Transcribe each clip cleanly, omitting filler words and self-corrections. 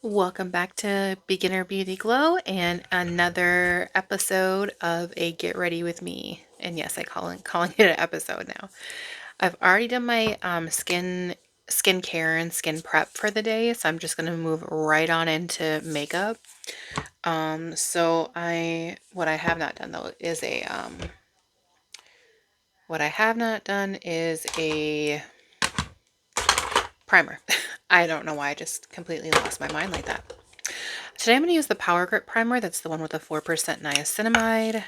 Welcome back to Beginner Beauty Glow and another episode of a Get Ready with Me. And yes, calling it an episode now. I've already done my skincare and skin prep for the day, so I'm just gonna move right on into makeup. What I have not done though is a primer. I don't know why I just completely lost my mind like that. Today I'm going to use the Power Grip Primer. That's the one with the 4% niacinamide.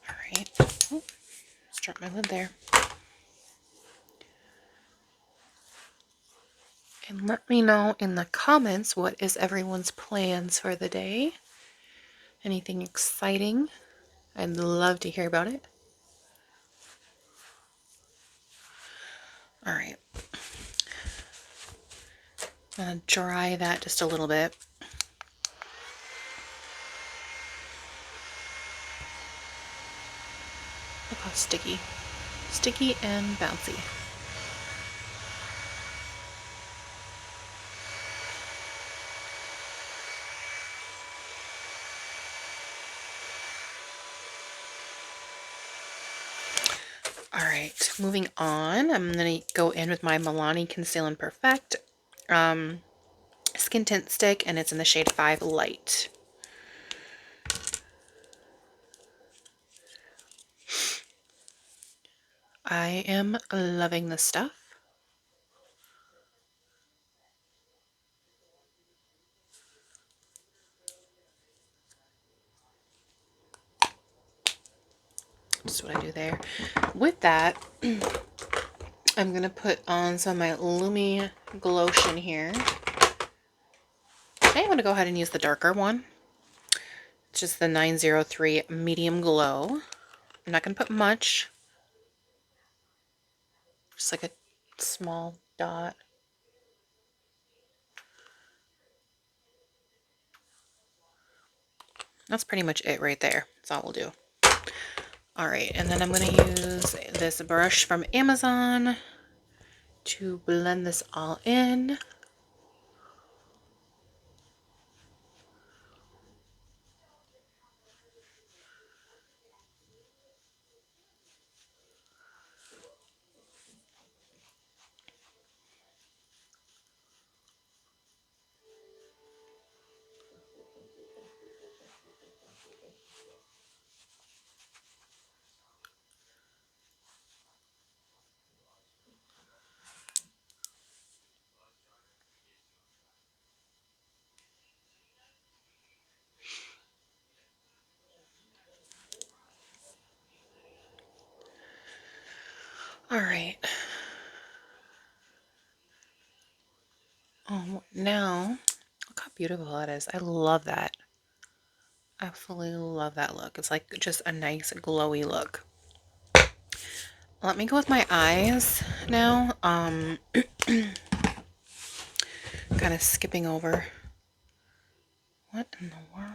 All right. Oh, just dropped my lid there. And let me know in the comments what is everyone's plans for the day. Anything exciting? I'd love to hear about it. All right. I'm going to dry that just a little bit. Look how sticky. Sticky and bouncy. All right, moving on. I'm going to go in with my Milani Conceal and Perfect Skin Tint Stick, and it's in the shade 5 Light. I am loving this stuff. Just what I do there. With that, I'm going to put on some of my Lumi Glotion here. I'm going to go ahead and use the darker one. It's just the 903 Medium Glow. I'm not going to put much. Just like a small dot. That's pretty much it right there. That's all we'll do. Alright, and then I'm going to use this brush from Amazon to blend this all in. Alright. Oh, now, look how beautiful that is. I love that. Absolutely love that look. It's like just a nice glowy look. Let me go with my eyes now. Kind of skipping over. What in the world?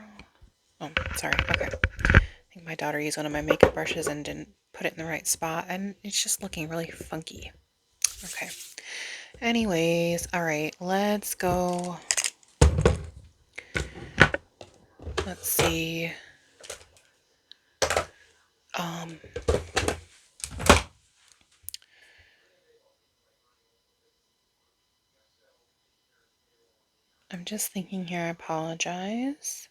Oh, sorry. Okay. I think my daughter used one of my makeup brushes and didn't put it in the right spot, and it's just looking really funky. Okay. Anyways, all right, let's go. Let's see. I'm just thinking here, I apologize.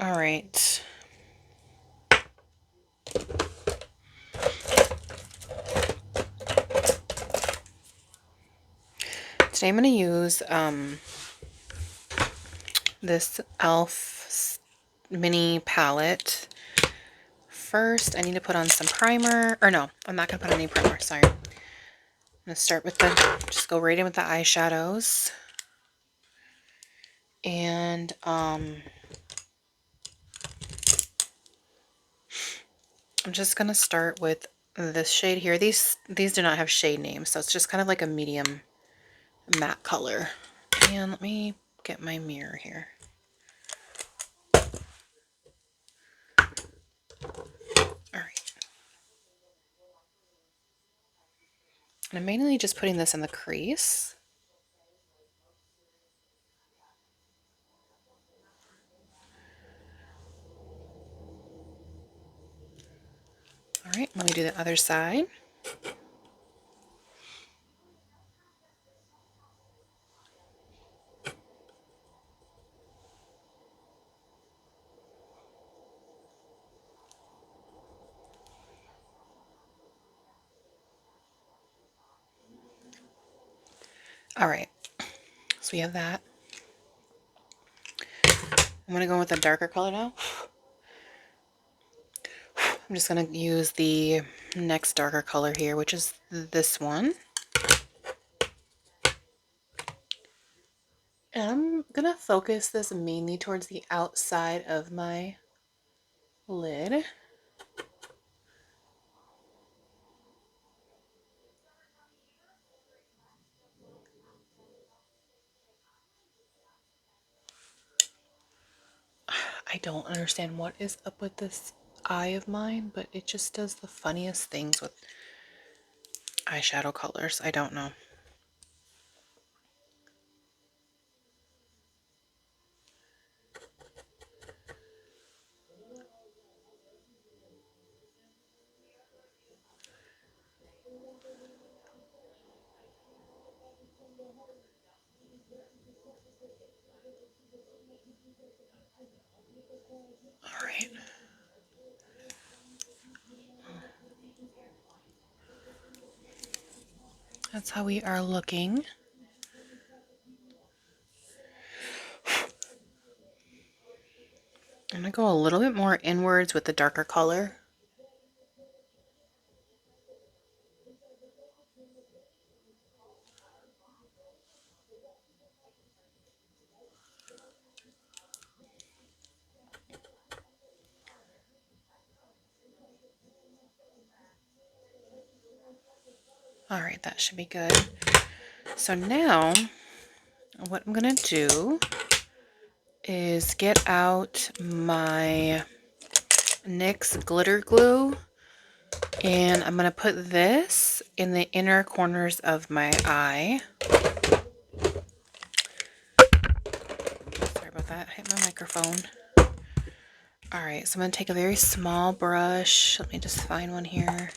All right. Today I'm going to use this e.l.f. mini palette first I need to put on some primer, or no, I'm not going to put on any primer, sorry. I'm going to start with just go right in with the eyeshadows. And I'm just going to start with this shade here. These do not have shade names, so it's just kind of like a medium matte color. And let me get my mirror here. Alright. And I'm mainly just putting this in the crease. Alright, let me do the other side. Alright, so we have that. I'm going to go with a darker color now. I'm just going to use the next darker color here, which is this one. And I'm going to focus this mainly towards the outside of my lid. I don't understand what is up with this eye of mine, but it just does the funniest things with eyeshadow colors. I don't know. All right. That's how we are looking. I'm going to go a little bit more inwards with the darker color. All right, that should be good. So now what I'm going to do is get out my NYX glitter glue, and I'm going to put this in the inner corners of my eye. Sorry about that, I hit my microphone. Alright, so I'm going to take a very small brush. Let me just find one here.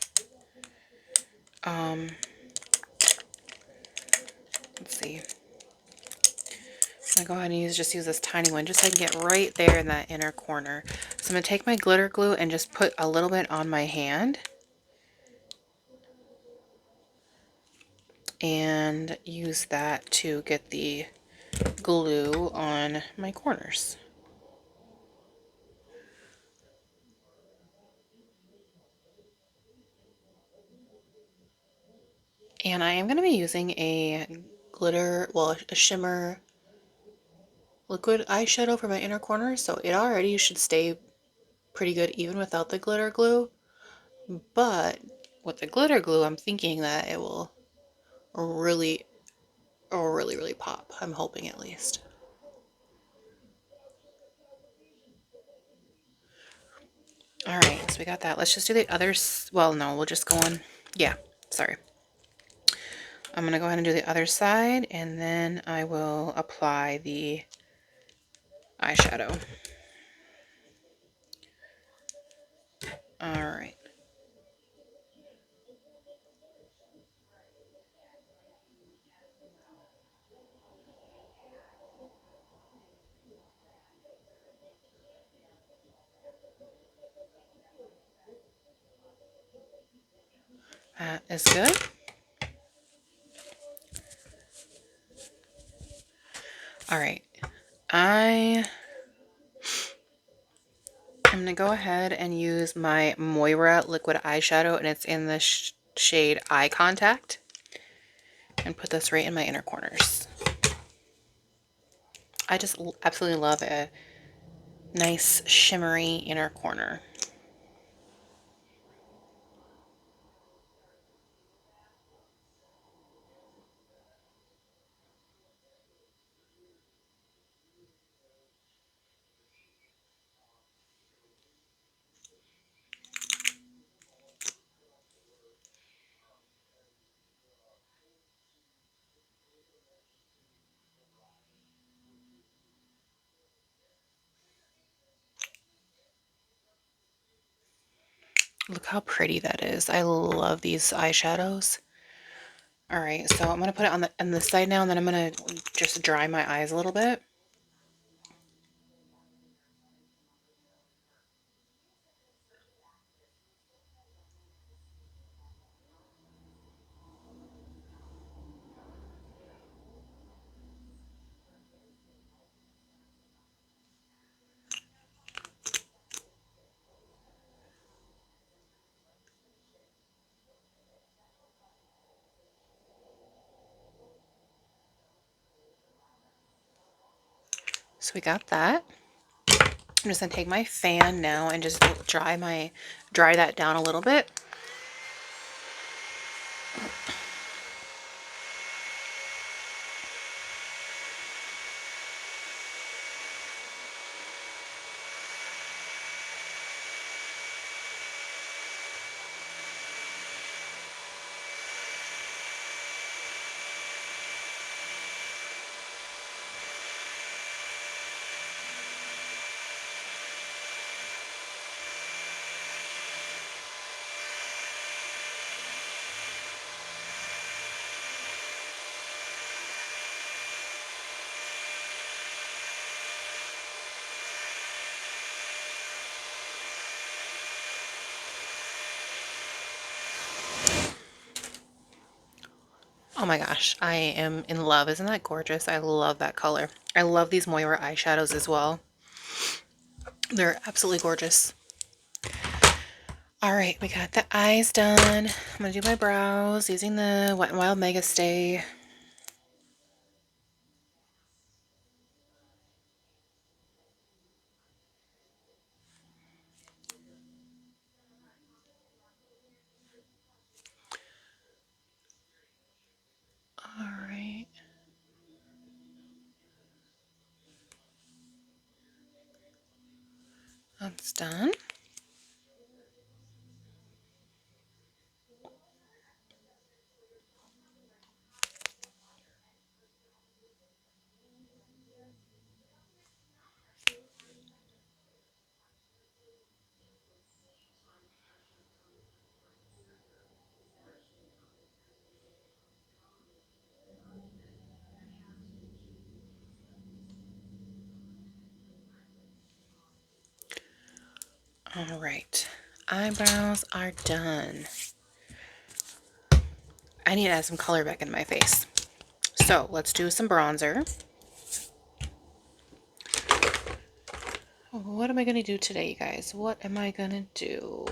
Let's see. I'm going to go ahead and just use this tiny one just so I can get right there in that inner corner. So I'm going to take my glitter glue and just put a little bit on my hand. And use that to get the glue on my corners. And I am going to be using a glitter, well, a shimmer liquid eyeshadow for my inner corner, so it already should stay pretty good even without the glitter glue. But with the glitter glue, I'm thinking that it will really pop. I'm hoping, at least. Alright, so we got that. Let's just do the others. Well, no, we'll just go on. Yeah, sorry. I'm going to go ahead and do the other side, and then I will apply the eyeshadow. Alright. That is good. Alright. I'm going to go ahead and use my Moira liquid eyeshadow, and it's in the shade Eye Contact, and put this right in my inner corners. I just absolutely love a nice shimmery inner corner. Look how pretty that is. I love these eyeshadows. All right, so I'm going to put it on this side now, and then I'm going to just dry my eyes a little bit. So we got that. I'm just going to take my fan now and just dry that down a little bit. Oh my gosh, I am in love. Isn't that gorgeous? I love that color. I love these Moira eyeshadows as well. They're absolutely gorgeous. All right, we got the eyes done. I'm going to do my brows using the Wet n Wild Mega Stay. All right. That's done. All right. Eyebrows are done. I need to add some color back in my face. So let's do some bronzer. What am I going to do today, you guys? What am I going to do?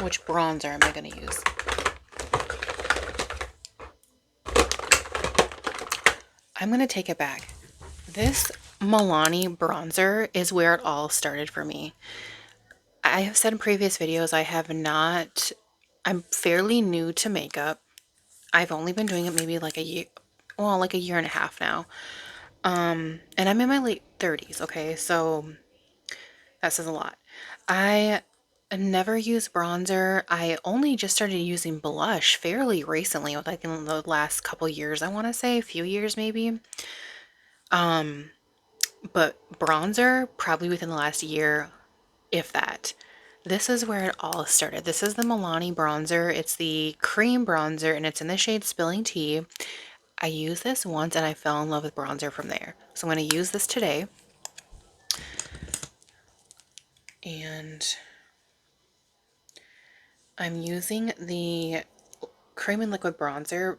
Which bronzer am I going to use? I'm going to take it back. This Milani bronzer is where it all started for me. I have said in previous videos I'm fairly new to makeup. I've only been doing it maybe like a year, well, like a year and a half now. And I'm in my late 30s, okay? So that says a lot. I never use bronzer. I only just started using blush fairly recently, like in the last couple years, I want to say, a few years maybe. But bronzer, probably within the last year, if that. This is where it all started. This is the Milani bronzer. It's the cream bronzer, and it's in the shade Spilling Tea. I used this once, and I fell in love with bronzer from there. So I'm going to use this today. And I'm using the Cream and Liquid Bronzer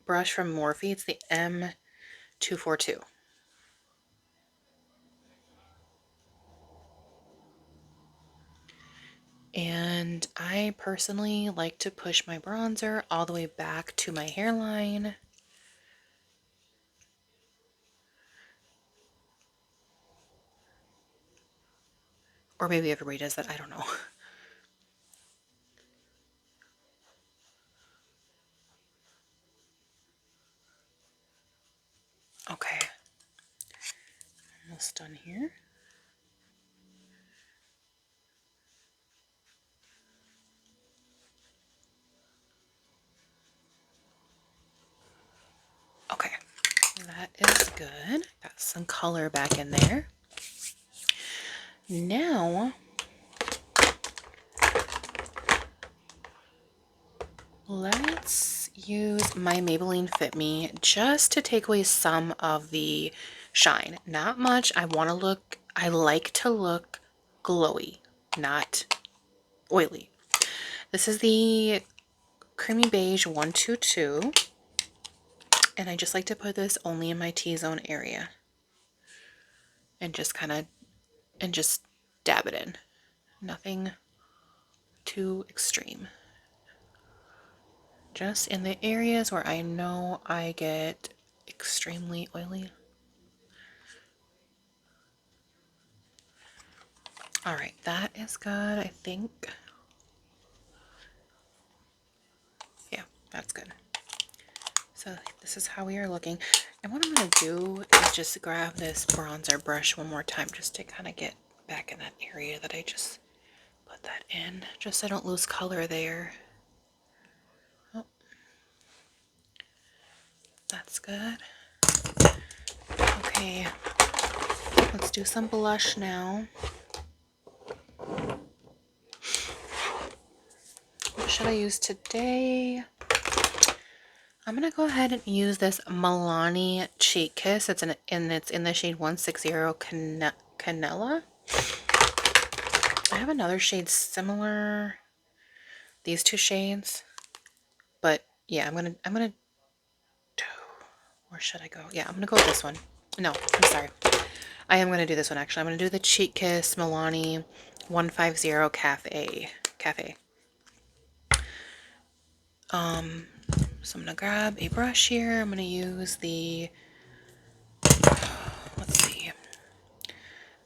brush from Morphe. It's the M242. And I personally like to push my bronzer all the way back to my hairline. Or maybe everybody does that, I don't know. Okay, almost done here. Okay, that is good. Got some color back in there. Now, let's use my Maybelline Fit Me just to take away some of the shine. Not much. I like to look glowy, not oily. This is the Creamy Beige 122, and I just like to put this only in my T-zone area and just dab it in. Nothing too extreme. Just in the areas where I know I get extremely oily. All right, that is good, I think. Yeah, that's good. So this is how we are looking. And what I'm going to do is just grab this bronzer brush one more time just to kind of get back in that area that I just put that in, just so I don't lose color there. Oh, that's good. Okay, let's do some blush now. What should I use today? I'm gonna go ahead and use this Milani Cheek Kiss. It's in the shade 160 Canela. I have another shade similar, these two shades, but yeah, I'm gonna. Where should I go? Yeah, I'm gonna go with this one. No, I'm sorry. I am gonna do this one actually. I'm gonna do the Cheek Kiss Milani 150 Cafe. So I'm gonna grab a brush here. I'm gonna use the, let's see,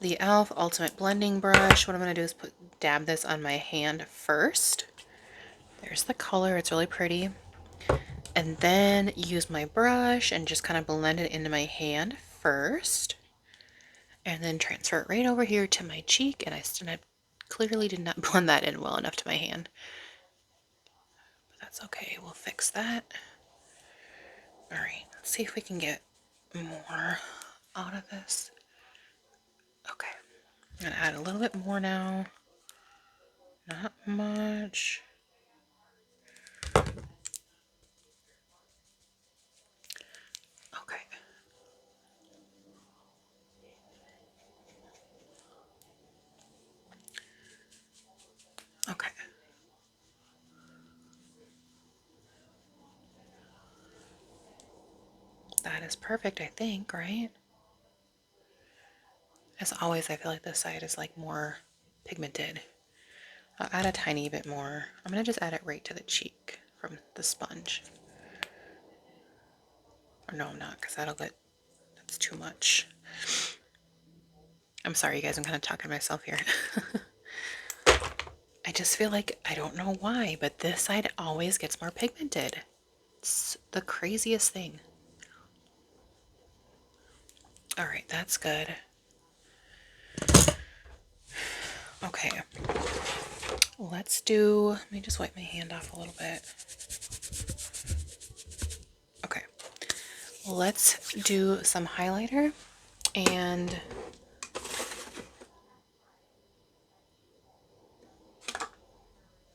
the e.l.f. Ultimate Blending Brush. What I'm gonna do is dab this on my hand first. There's the color, it's really pretty. And then use my brush and just kind of blend it into my hand first. And then transfer it right over here to my cheek. And I clearly did not blend that in well enough to my hand. But that's okay, we'll fix that. All right, let's see if we can get more out of this. Okay, I'm gonna add a little bit more now. Not much. Okay. Okay. That is perfect, I think, right? As always, I feel like this side is like more pigmented. I'll add a tiny bit more. I'm gonna just add it right to the cheek from the sponge. Or no, I'm not, because that's too much. I'm sorry, you guys, I'm kind of talking to myself here. I just feel like, I don't know why, but this side always gets more pigmented. It's the craziest thing. All right, that's good. Okay. Let me just wipe my hand off a little bit. Okay. Let's do some highlighter, and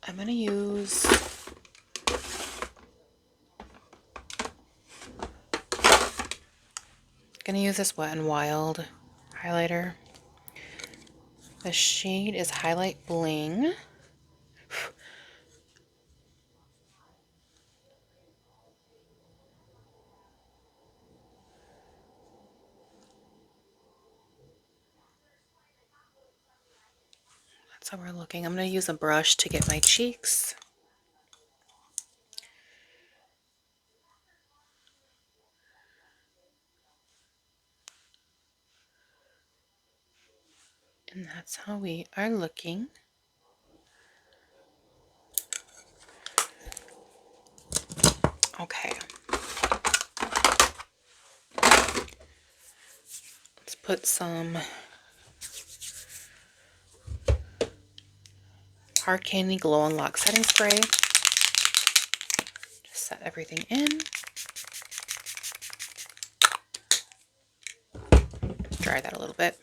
I'm gonna use this Wet n Wild highlighter. The shade is Highlight Bling. That's how we're looking. I'm going to use a brush to get my cheeks. And that's how we are looking. Okay. Let's put some Hard Candy Glow Unlock Setting Spray. Just set everything in. Dry that a little bit.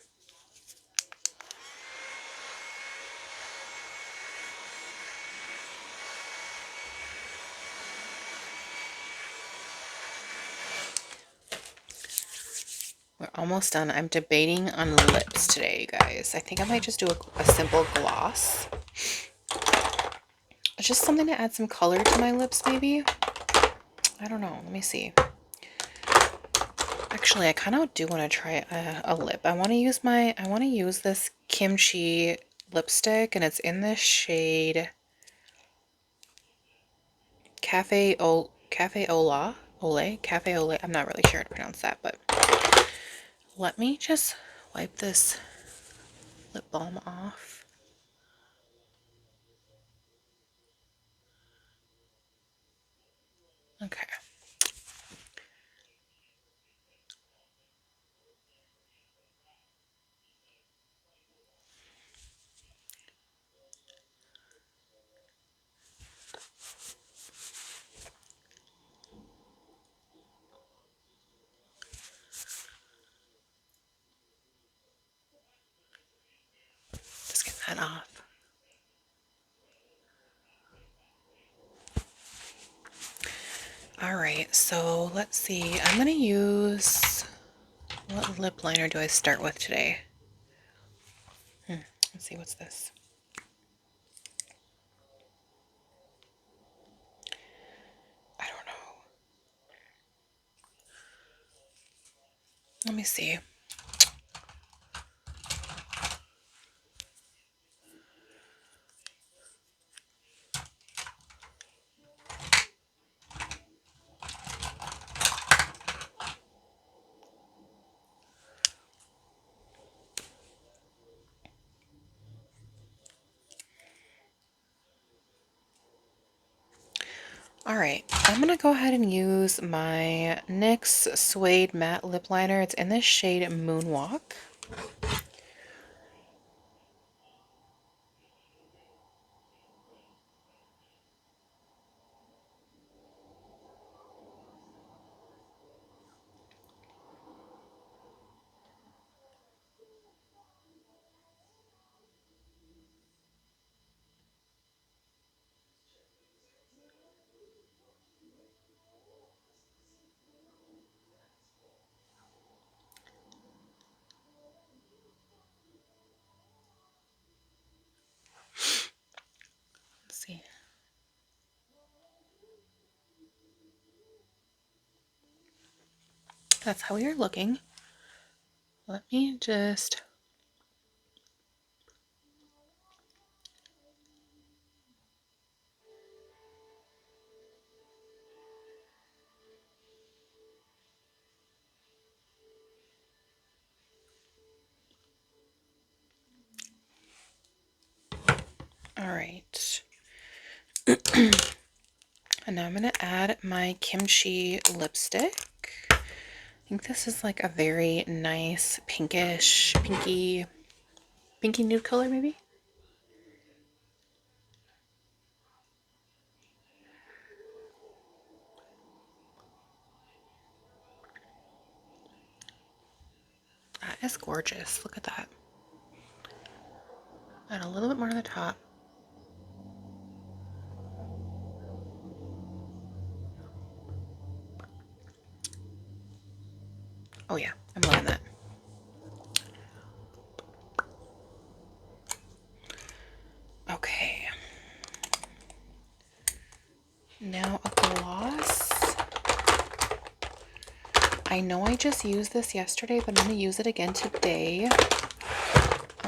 We're almost done. I'm debating on lips today, you guys. I think I might just do a simple gloss. It's just something to add some color to my lips, maybe. I don't know. Let me see. Actually, I kind of do want to try a lip. I want to use this Kimchi lipstick, and it's in this shade Cafe Ole. I'm not really sure how to pronounce that, but let me just wipe this lip balm off. Okay. Just get that off. All right, so let's see. I'm gonna use, what lip liner do I start with today? Let's see, what's this? I don't know. Let me see. All right, I'm gonna go ahead and use my NYX Suede Matte Lip Liner. It's in this shade Moonwalk. Let's see. That's how we are looking. Let me just... All right. And now I'm gonna add my Kimchi lipstick. I think this is like a very nice pinkish, pinky nude color maybe? That is gorgeous. Look at that. Add a little bit more on the top. Oh yeah, I'm loving that. Okay. Now a gloss. I know I just used this yesterday, but I'm going to use it again today.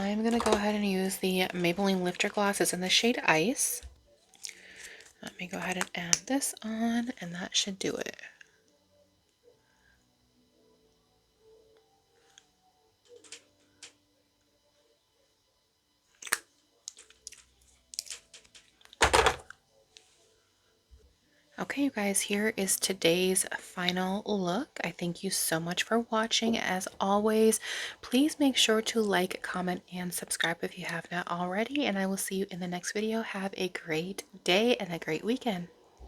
I'm going to go ahead and use the Maybelline Lifter Gloss. It's in the shade Ice. Let me go ahead and add this on, and that should do it. Okay, you guys, here is today's final look. I thank you so much for watching. As always, please make sure to like, comment, and subscribe if you have not already, and I will see you in the next video. Have a great day and a great weekend.